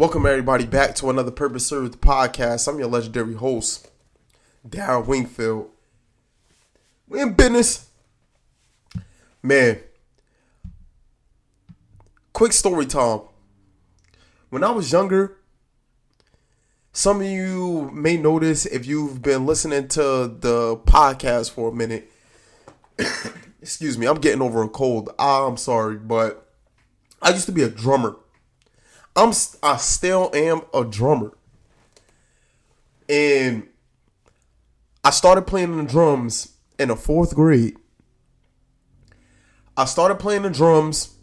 Welcome everybody back to another Purpose Served podcast. I'm your legendary host, Darryl Wingfield. We in business. Man, quick story time. When I was younger, some of you may notice if you've been listening to the podcast for a minute. Excuse me, I'm getting over a cold. I'm sorry, but I used to be a drummer. I still am a drummer. And I started playing the drums in the 4th grade. I started playing the drums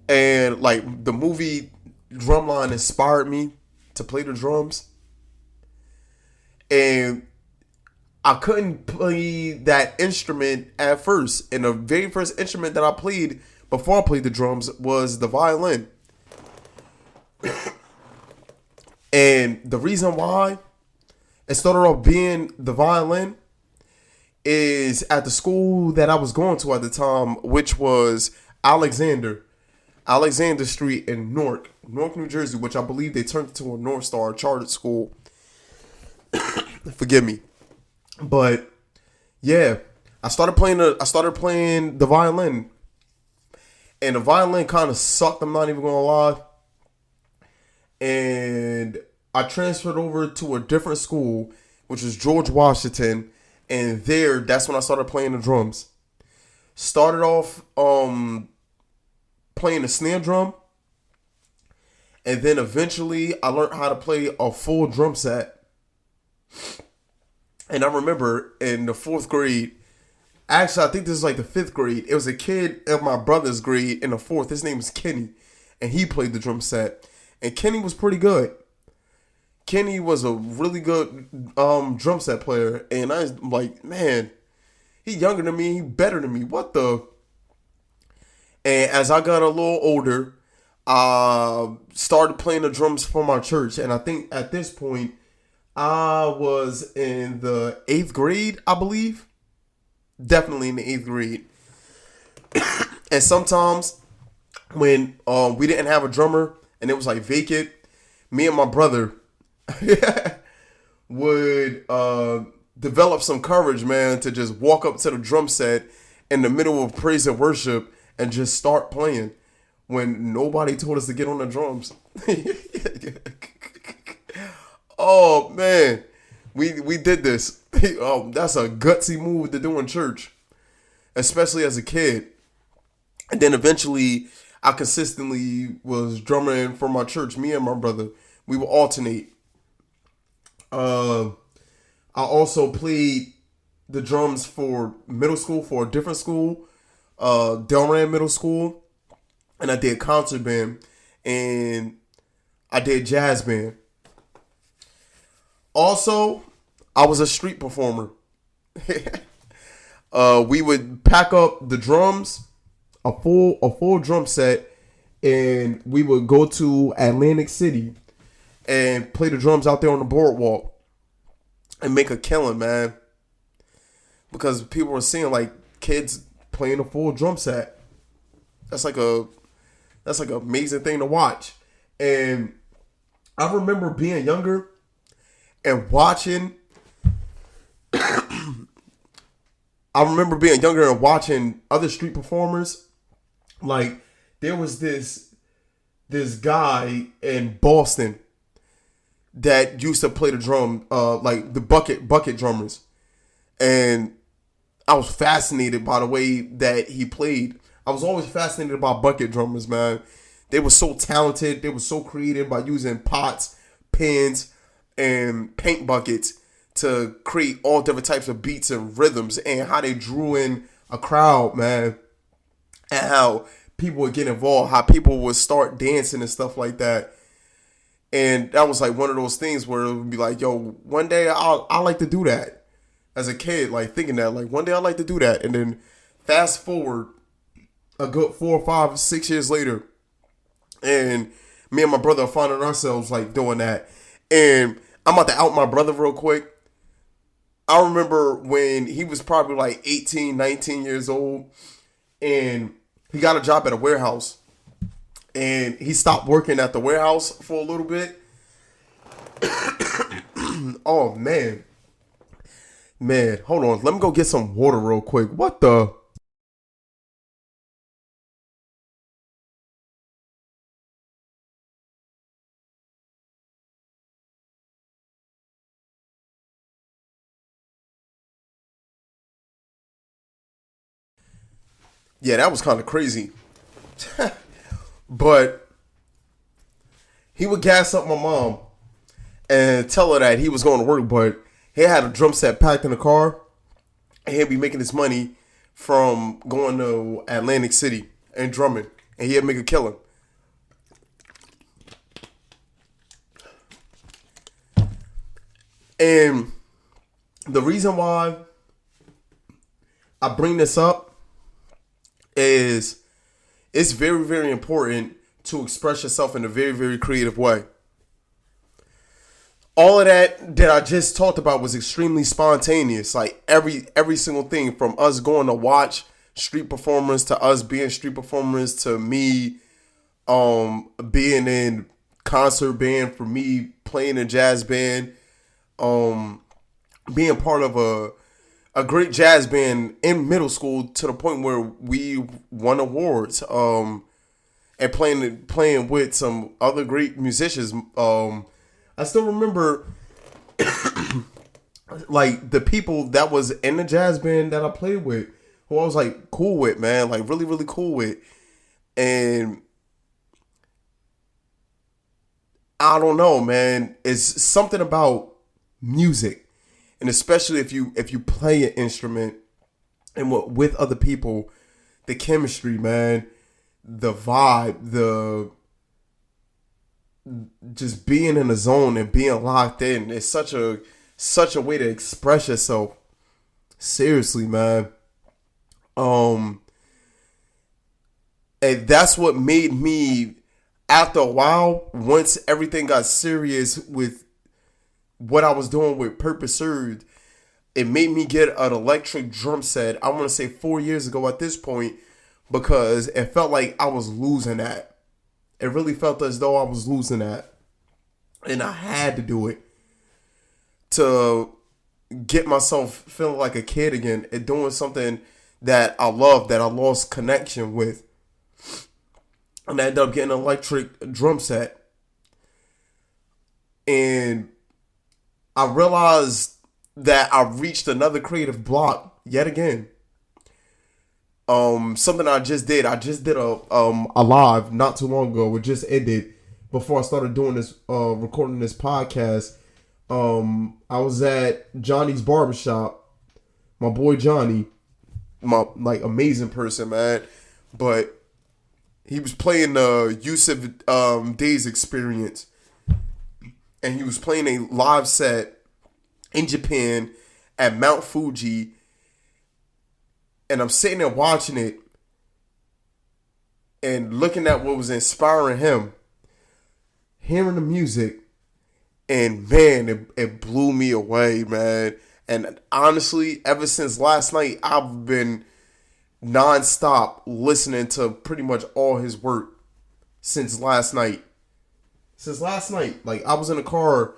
and like the movie Drumline inspired me to play the drums. And I couldn't play that instrument at first. And the very first instrument that I played before I played the drums was the violin. And the reason why it started off being the violin is at the school that I was going to at the time, which was Alexander Street in Newark, New Jersey, which I believe they turned into a North Star chartered school. Forgive me. But yeah, I started playing the violin. And the violin kind of sucked, I'm not even going to lie. And I transferred over to a different school, which was George Washington. And that's when I started playing the drums. Started off playing the snare drum. And then eventually I learned how to play a full drum set. And I remember in the 4th grade, actually I think this is like the 5th grade. It was a kid in my brother's grade in the 4th. His name was Kenny. And he played the drum set. And Kenny was pretty good. Kenny was a really good drum set player. And I was like, man, he younger than me. He better than me. What the? And as I got a little older, I started playing the drums for my church. And I think at this point, I was in the 8th grade, I believe. Definitely in the 8th grade. And sometimes when we didn't have a drummer, and it was like vacant, me and my brother would develop some courage, man, to just walk up to the drum set in the middle of praise and worship and just start playing when nobody told us to get on the drums. Oh man, we did this. That's a gutsy move to do in church, especially as a kid. And then eventually I consistently was drumming for my church. Me and my brother, we would alternate. I also played the drums for middle school, for a different school, Delran Middle School. And I did concert band. And I did jazz band. Also, I was a street performer. We would pack up the drums, a full drum set, and we would go to Atlantic City and play the drums out there on the boardwalk and make a killing, man. Because people were seeing like kids playing a full drum set. That's like an amazing thing to watch. And I remember being younger and watching. Other street performers. Like, there was this guy in Boston that used to play the drum, like the bucket drummers. And I was fascinated by the way that he played. I was always fascinated by bucket drummers, man. They were so talented. They were so creative by using pots, pans, and paint buckets to create all different types of beats and rhythms, and how they drew in a crowd, man. And how people would get involved, how people would start dancing and stuff like that. And that was like one of those things where it would be like, yo, one day I like to do that. As a kid, like thinking that, like one day I like to do that. And then fast forward a good 4, 5, 6 years later, and me and my brother are finding ourselves like doing that. And I'm about to out my brother real quick. I remember when he was probably like 18, 19 years old, and he got a job at a warehouse. and he stopped working at the warehouse for a little bit. Oh man, hold on. Let me go get some water real quick. What the? Yeah, that was kind of crazy. But he would gas up my mom and tell her that he was going to work, but he had a drum set packed in the car, and he'd be making his money from going to Atlantic City and drumming, and he'd make a killing. And the reason why I bring this up is it's very, very important to express yourself in a very, very creative way. All of that I just talked about was extremely spontaneous. Like every single thing, from us going to watch street performers to us being street performers to me being in concert band, for me playing in jazz band, being part of a great jazz band in middle school to the point where we won awards, and playing with some other great musicians. I still remember like the people that was in the jazz band that I played with, who I was like cool with, man, like really, really cool with. And I don't know, man, it's something about music, and especially if you play an instrument and with other people, the chemistry, man, the vibe, the just being in the zone and being locked in. It's such a way to express yourself. Seriously, man. And that's what made me, after a while, once everything got serious with what I was doing with Purpose Served, it made me get an electric drum set, I want to say 4 years ago at this point, because it felt like I was losing that. It really felt as though I was losing that. And I had to do it to get myself feeling like a kid again and doing something that I love, that I lost connection with. And I ended up getting an electric drum set. And I realized that I reached another creative block yet again. Something I just did. I just did a live not too long ago. It just ended before I started doing this, recording this podcast. I was at Johnny's barbershop. My boy Johnny, my like amazing person, man. But he was playing the Yusuf Days Experience, and he was playing a live set in Japan at Mount Fuji. And I'm sitting there watching it and looking at what was inspiring him, hearing the music, and man, it blew me away, man. And honestly, ever since last night, I've been nonstop listening to pretty much all his work since last night. Like, I was in the car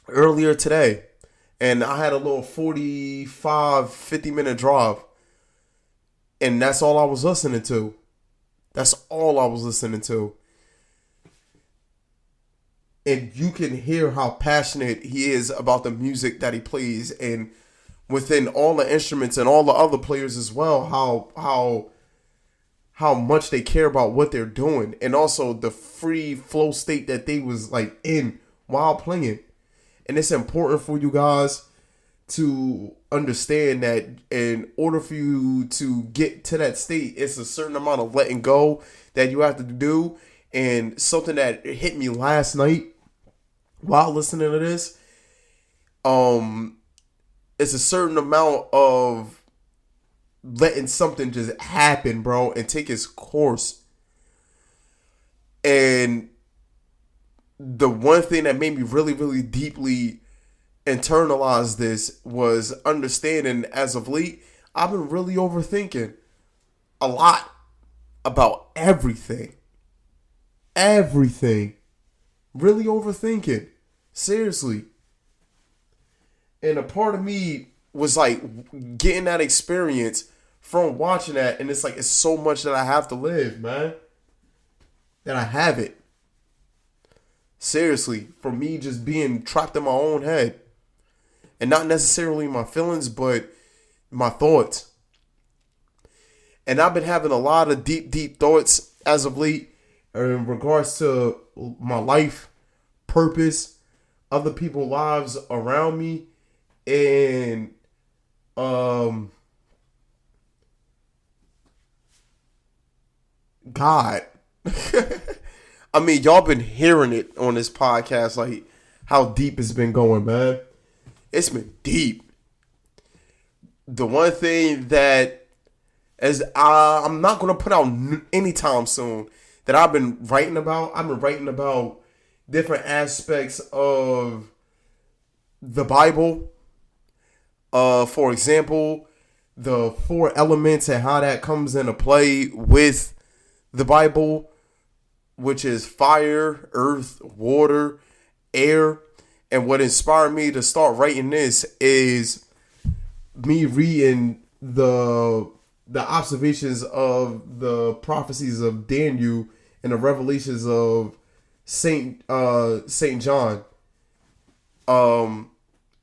earlier today, and I had a little 50-minute drive. And that's all I was listening to. And you can hear how passionate he is about the music that he plays. And within all the instruments and all the other players as well, how much they care about what they're doing. And also the free flow state that they was like in while playing. And it's important for you guys to understand that in order for you to get to that state, it's a certain amount of letting go that you have to do. And something that hit me last night while listening to this, it's a certain amount of letting something just happen, bro, and take its course. And the one thing that made me really, really deeply internalize this was understanding, as of late, I've been really overthinking a lot. about everything. Everything. Really overthinking. Seriously. And a part of me was like getting that experience from watching that. And it's like, it's so much that I have to live, man. That I have it. Seriously. For me just being trapped in my own head. And not necessarily my feelings, but my thoughts. And I've been having a lot of deep thoughts as of late in regards to my life, purpose, other people's lives around me, and God. I mean, y'all been hearing it on this podcast, like how deep it's been going, man. It's been deep. The one thing that I'm not going to put out anytime soon that I've been writing about different aspects of the Bible. For example, the 4 elements and how that comes into play with the Bible, which is fire, earth, water, air. And what inspired me to start writing this is me reading the observations of the prophecies of Daniel and the revelations of Saint John, the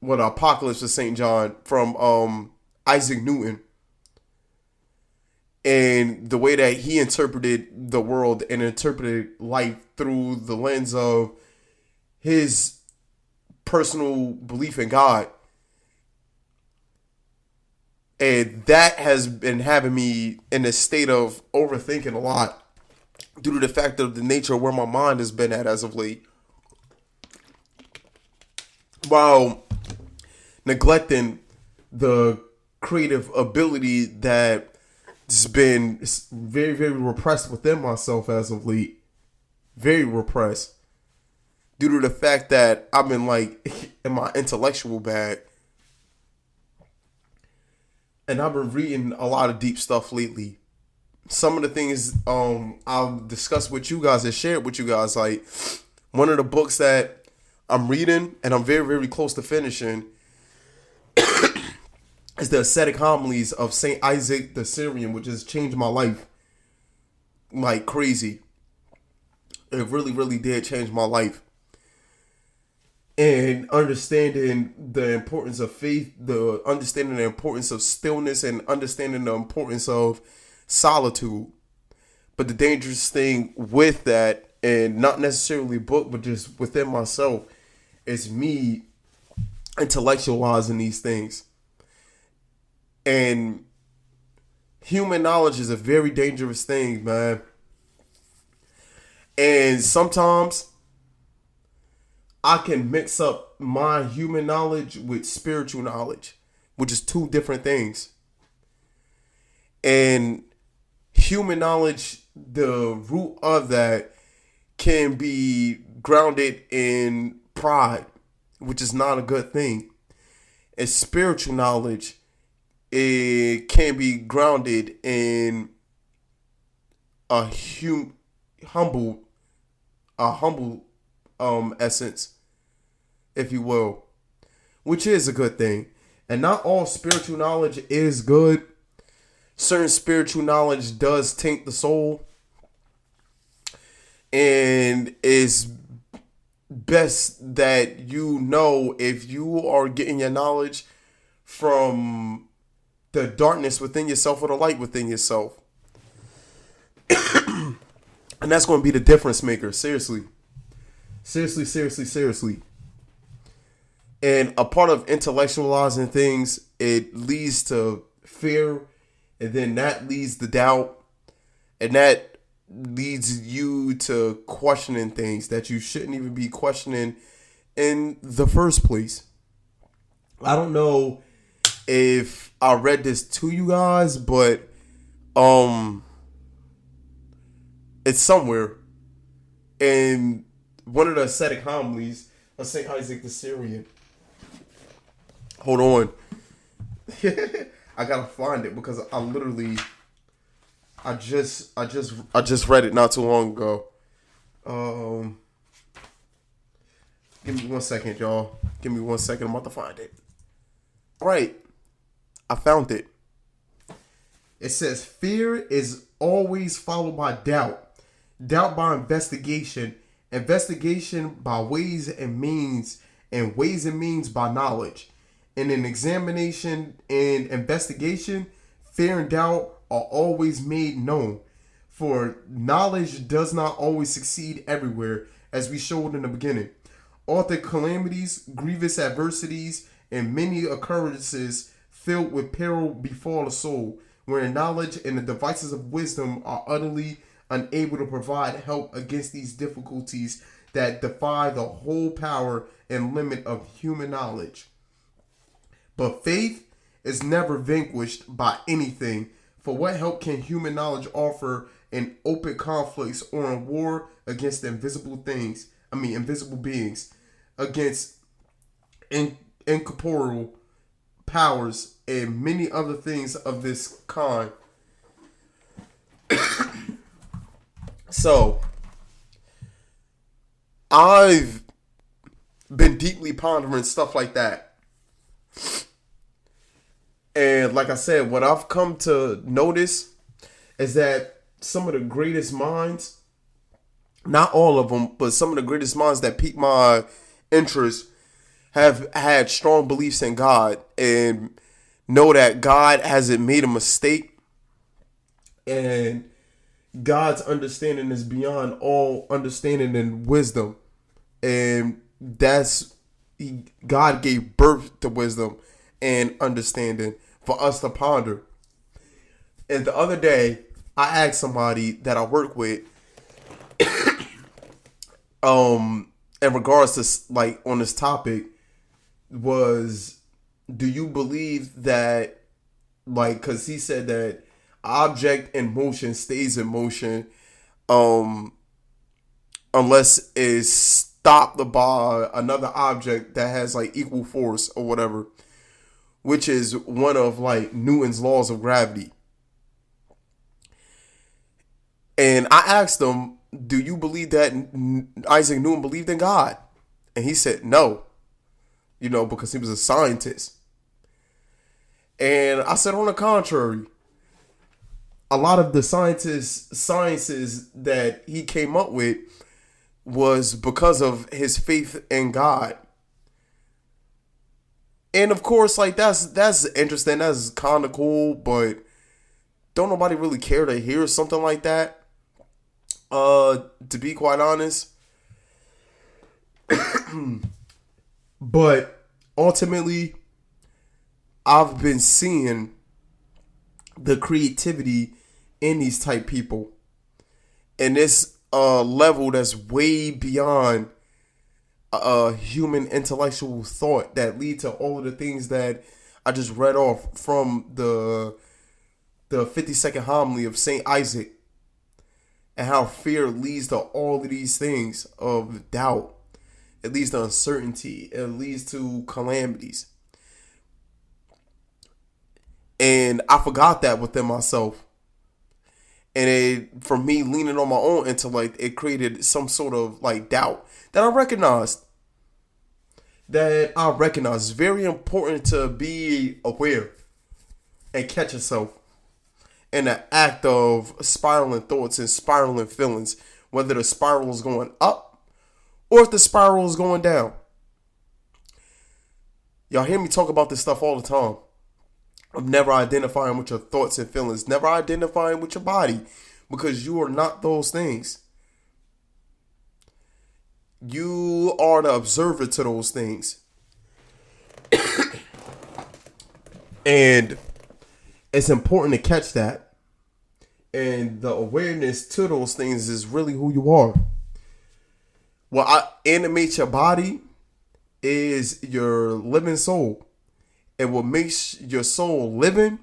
Apocalypse of Saint John from Isaac Newton, and the way that he interpreted the world and interpreted life through the lens of his personal belief in God. And that has been having me in a state of overthinking a lot due to the fact of the nature of where my mind has been at as of late. While neglecting the creative ability that's been very, very repressed within myself as of late. Very repressed. Due to the fact that I've been like in my intellectual bag. And I've been reading a lot of deep stuff lately. Some of the things I'll discuss with you guys and share with you guys. Like one of the books that I'm reading and I'm very, very close to finishing is the Ascetic Homilies of Saint Isaac the Syrian, which has changed my life like crazy. It really, really did change my life. And understanding the importance of faith, understanding the importance of stillness, and understanding the importance of solitude. But the dangerous thing with that, and not necessarily book, but just within myself, is me intellectualizing these things. And human knowledge is a very dangerous thing, man. And sometimes I can mix up my human knowledge with spiritual knowledge, which is 2 different things. And human knowledge, the root of that can be grounded in pride, which is not a good thing. And spiritual knowledge, it can be grounded in a humble essence, if you will, which is a good thing. And not all spiritual knowledge is good. Certain spiritual knowledge does taint the soul, and it's best that you know if you are getting your knowledge from the darkness within yourself or the light within yourself. And that's going to be the difference maker. Seriously. And a part of intellectualizing things, it leads to fear, and then that leads to doubt, and that leads you to questioning things that you shouldn't even be questioning in the first place. I don't know if I read this to you guys, but it's somewhere. And one of the ascetic homilies of St. Isaac the Syrian. Hold on. I gotta find it because I literally I just read it not too long ago. Um, Give me 1 second, y'all. Give me 1 second. I'm about to find it. All right, I found it. It says fear is always followed by doubt. Doubt by investigation. Investigation by ways and means. And ways and means by knowledge. In an examination and investigation, fear and doubt are always made known. For knowledge does not always succeed everywhere, as we showed in the beginning. Author calamities, grievous adversities, and many occurrences filled with peril befall the soul, where knowledge and the devices of wisdom are utterly unable to provide help against these difficulties that defy the whole power and limit of human knowledge. But faith is never vanquished by anything, for what help can human knowledge offer in open conflicts or in war against invisible beings, against incorporeal powers and many other things of this kind. So, I've been deeply pondering stuff like that. And like I said, what I've come to notice is that some of the greatest minds, not all of them, but some of the greatest minds that pique my interest have had strong beliefs in God and know that God hasn't made a mistake, and God's understanding is beyond all understanding and wisdom. And God gave birth to wisdom and understanding for us to ponder. And the other day, I asked somebody that I work with, in regards to like on this topic, was, do you believe that, like, because he said that object in motion stays in motion, unless it's stopped by another object that has like equal force or whatever, which is one of like Newton's laws of gravity. And I asked him, do you believe that Isaac Newton believed in God? And he said no, because he was a scientist. And I said, on the contrary, a lot of the sciences that he came up with was because of his faith in God. And of course, like that's interesting, that's kind of cool, but don't nobody really care to hear something like that. To be quite honest. But ultimately, I've been seeing the creativity in these type people, and this level that's way beyond human intellectual thought that lead to all of the things that I just read off from the 52nd homily of Saint Isaac, and how fear leads to all of these things of doubt. It leads to uncertainty. It leads to calamities. And I forgot that within myself. And for me, leaning on my own intellect, it created some sort of like doubt that I recognized. It's very important to be aware and catch yourself in the act of spiraling thoughts and spiraling feelings, whether the spiral is going up or if the spiral is going down. Y'all hear me talk about this stuff all the time. Of never identifying with your thoughts and feelings, never identifying with your body, because you are not those things. You are the observer to those things. And it's important to catch that. And the awareness to those things is really who you are. What animates your body is your living soul. And what makes your soul living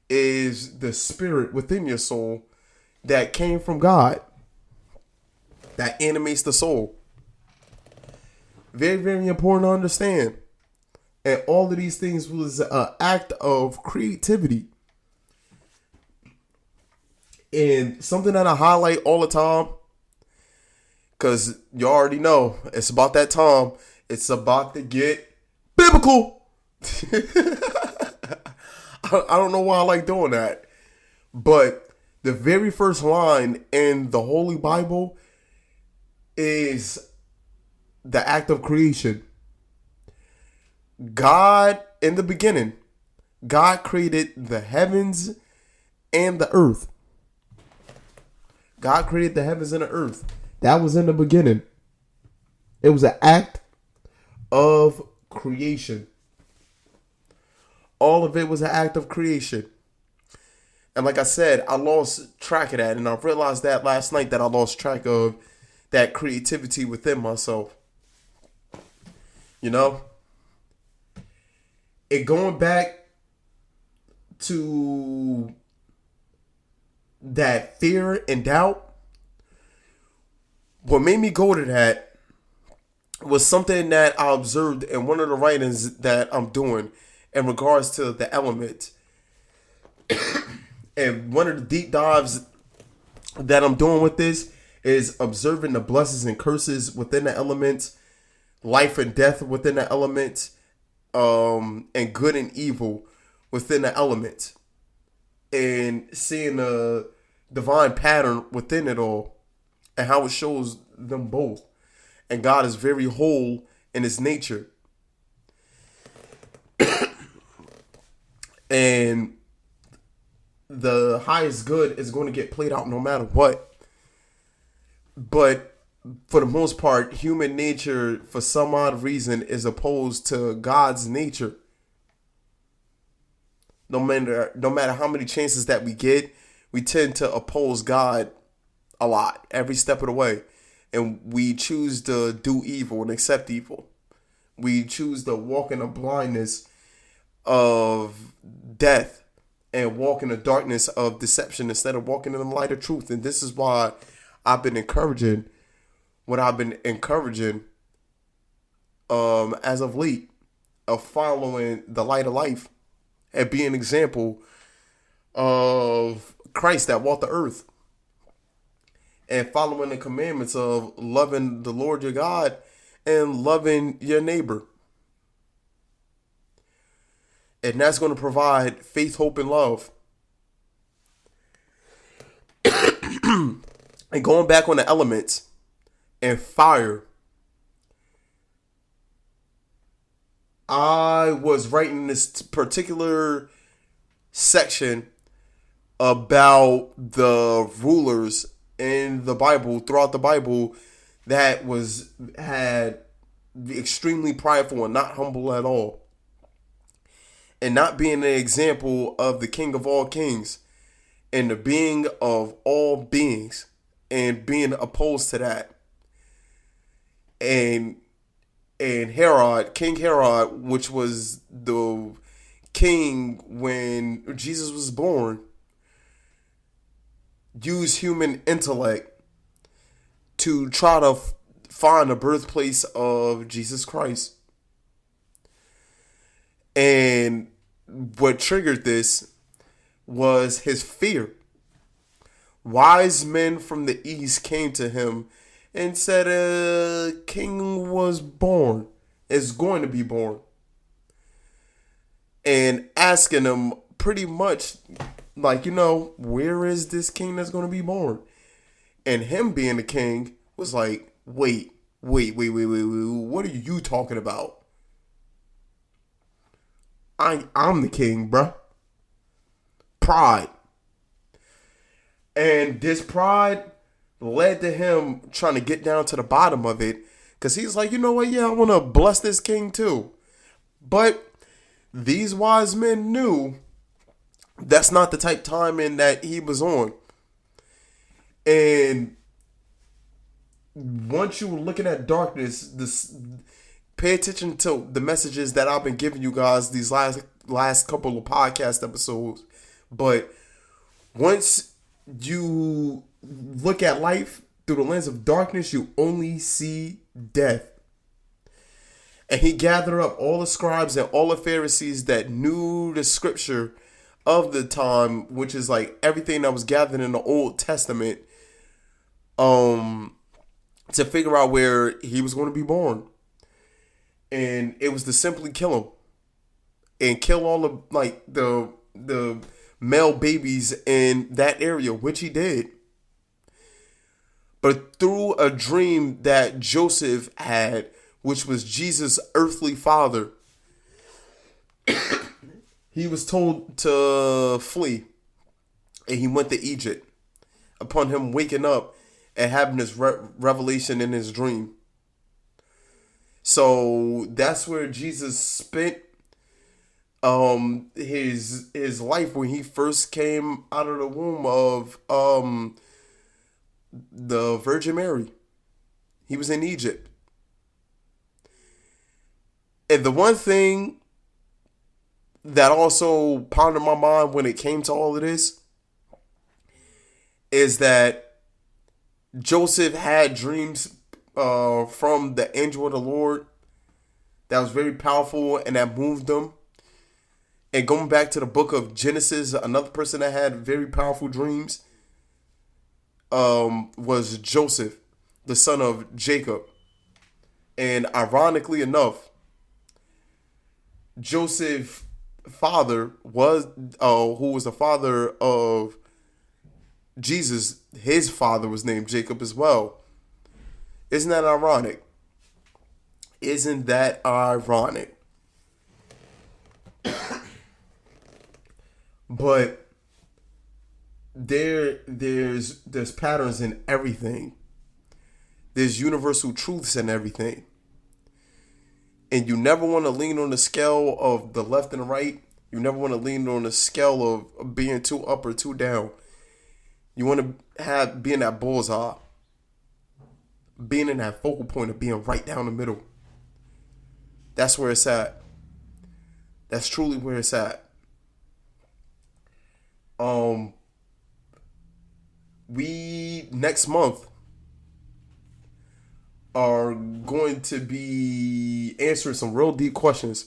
is the spirit within your soul that came from God, that animates the soul. Very, very important to understand. And all of these things was an act of creativity. And something that I highlight all the time, because you already know, it's about that time. It's about to get biblical. I don't know why I like doing that. But the very first line in the Holy Bible is the act of creation. God, in the beginning, God created the heavens and the earth. God created the heavens and the earth. That was in the beginning. It was an act of creation. All of it was an act of creation. And like I said, I lost track of that. And I realized that last night, that I lost track of that creativity within myself. You know? It going back to that fear and doubt, what made me go to that was something that I observed in one of the writings that I'm doing in regards to the element. And one of the deep dives that I'm doing with this is observing the blessings and curses within the elements, life and death within the elements, and good and evil within the elements, and seeing the divine pattern within it all and how it shows them both. And God is very whole in his nature. And the highest good is going to get played out no matter what. But for the most part, human nature, for some odd reason, is opposed to God's nature. No matter how many chances that we get, we tend to oppose God a lot, every step of the way. And we choose to do evil and accept evil. We choose to walk in the blindness of death and walk in the darkness of deception instead of walking in the light of truth. And this is why I've been encouraging what I've been encouraging as of late, of following the light of life and being an example of Christ that walked the earth, and following the commandments of loving the Lord your God and loving your neighbor. And that's going to provide faith, hope, and love. And going back on the elements and fire, I was writing this particular section about the rulers in the Bible, throughout the Bible, that had extremely prideful and not humble at all, and not being an example of the King of all kings and the being of all beings, and being opposed to that. And Herod, King Herod, which was the king when Jesus was born, used human intellect to try to find the birthplace of Jesus Christ. And what triggered this was his fear. Wise men from the east came to him and said a king was born, is going to be born. And asking him pretty much like, where is this king that's going to be born? And him being the king was like, wait, what are you talking about? I'm the king, bruh. Pride. And this pride led to him trying to get down to the bottom of it, because he's like, you know what? Yeah, I want to bless this king too. But these wise men knew that's not the type timing that he was on. And once you were looking at darkness, pay attention to the messages that I've been giving you guys these last couple of podcast episodes. But once you look at life through the lens of darkness, you only see death. And he gathered up all the scribes and all the Pharisees that knew the scripture of the time, which is like everything that was gathered in the Old Testament, um, to figure out where he was going to be born. And it was to simply kill him and kill all of like the male babies in that area, which he did. But through a dream that Joseph had, which was Jesus' earthly father, he was told to flee, and he went to Egypt. Upon him waking up and having this revelation in his dream. So that's where Jesus spent his life when he first came out of the womb of the Virgin Mary. He was in Egypt. And the one thing that also pondered my mind when it came to all of this is that Joseph had dreams from the angel of the Lord that was very powerful and that moved them. And going back to the book of Genesis, another person that had very powerful dreams was Joseph, the son of Jacob. And ironically enough, Joseph's father was, who was the father of Jesus, his father was named Jacob as well. Isn't that ironic? Isn't that ironic? But there's patterns in everything. There's universal truths in everything. And you never want to lean on the scale of the left and the right. You never want to lean on the scale of being too up or too down. You want to be in that bullseye. Being in that focal point of being right down the middle. That's where it's at. That's truly where it's at. We next month are going to be answering some real deep questions.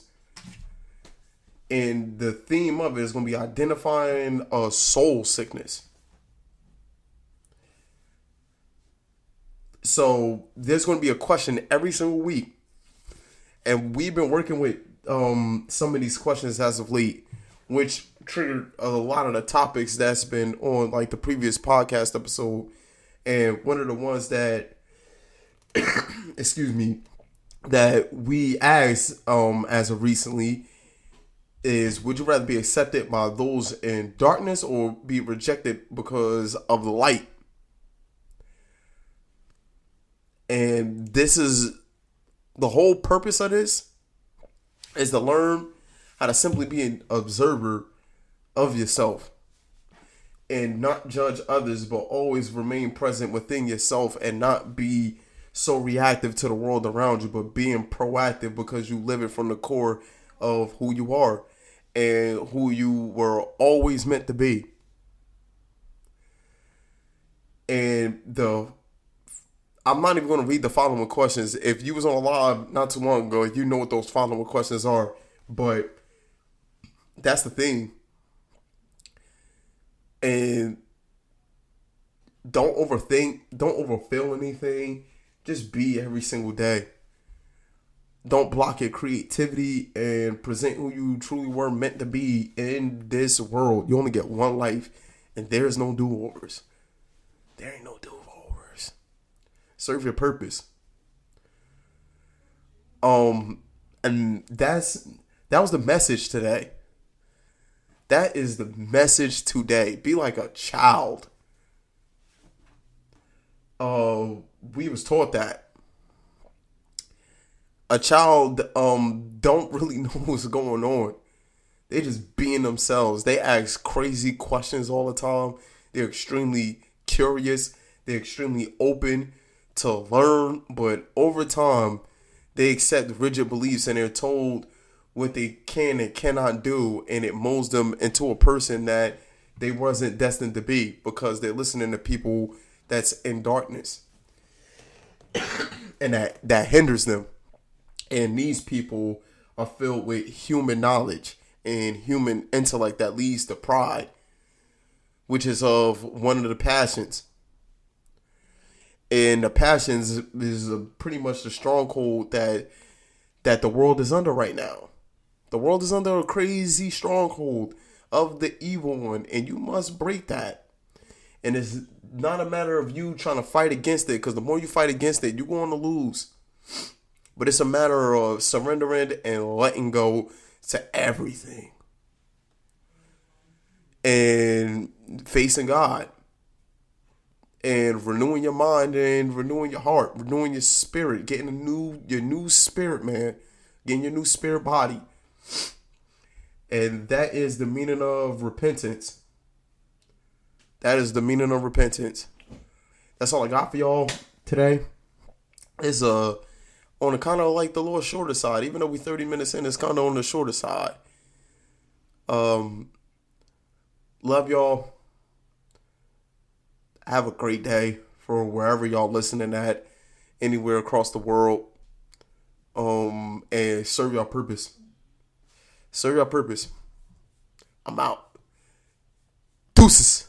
And the theme of it is going to be identifying a soul sickness. So there's going to be a question every single week. And we've been working with some of these questions as of late, which triggered a lot of the topics that's been on like the previous podcast episode. And one of the ones that, excuse me, that we asked as of recently is, would you rather be accepted by those in darkness or be rejected because of the light? And this is the whole purpose of this, is to learn how to simply be an observer of yourself and not judge others, but always remain present within yourself and not be so reactive to the world around you, but being proactive because you live it from the core of who you are and who you were always meant to be. And I'm not even going to read the following questions. If you was on a live not too long ago, you know what those following questions are. But that's the thing. And don't overthink. Don't overfeel anything. Just be every single day. Don't block your creativity and present who you truly were meant to be in this world. You only get one life, and there's no do-overs. There ain't no do-overs. Serve your purpose. And that was the message today. That is the message today. Be like a child. We was taught that a child don't really know what's going on. They just being themselves. They ask crazy questions all the time. They're extremely curious. They're extremely open to learn, but over time they accept rigid beliefs and they're told what they can and cannot do, and it molds them into a person that they wasn't destined to be because they're listening to people that's in darkness. And that hinders them. And these people are filled with human knowledge in human intellect that leads to pride, which is of one of the passions. And the passions is pretty much the stronghold that the world is under right now. The world is under a crazy stronghold of the evil one, and you must break that. And it's not a matter of you trying to fight against it, because the more you fight against it, you're going to lose. But it's a matter of surrendering and letting go to everything. And facing God. And renewing your mind and renewing your heart, renewing your spirit, getting your new spirit, man. Getting your new spirit body. And that is the meaning of repentance. That is the meaning of repentance. That's all I got for y'all today. It's on a kind of like the little shorter side. Even though we 30 minutes in, it's kind of on the shorter side. Love y'all. Have a great day for wherever y'all listening at, anywhere across the world. And serve your purpose. Serve your purpose. I'm out. Deuces.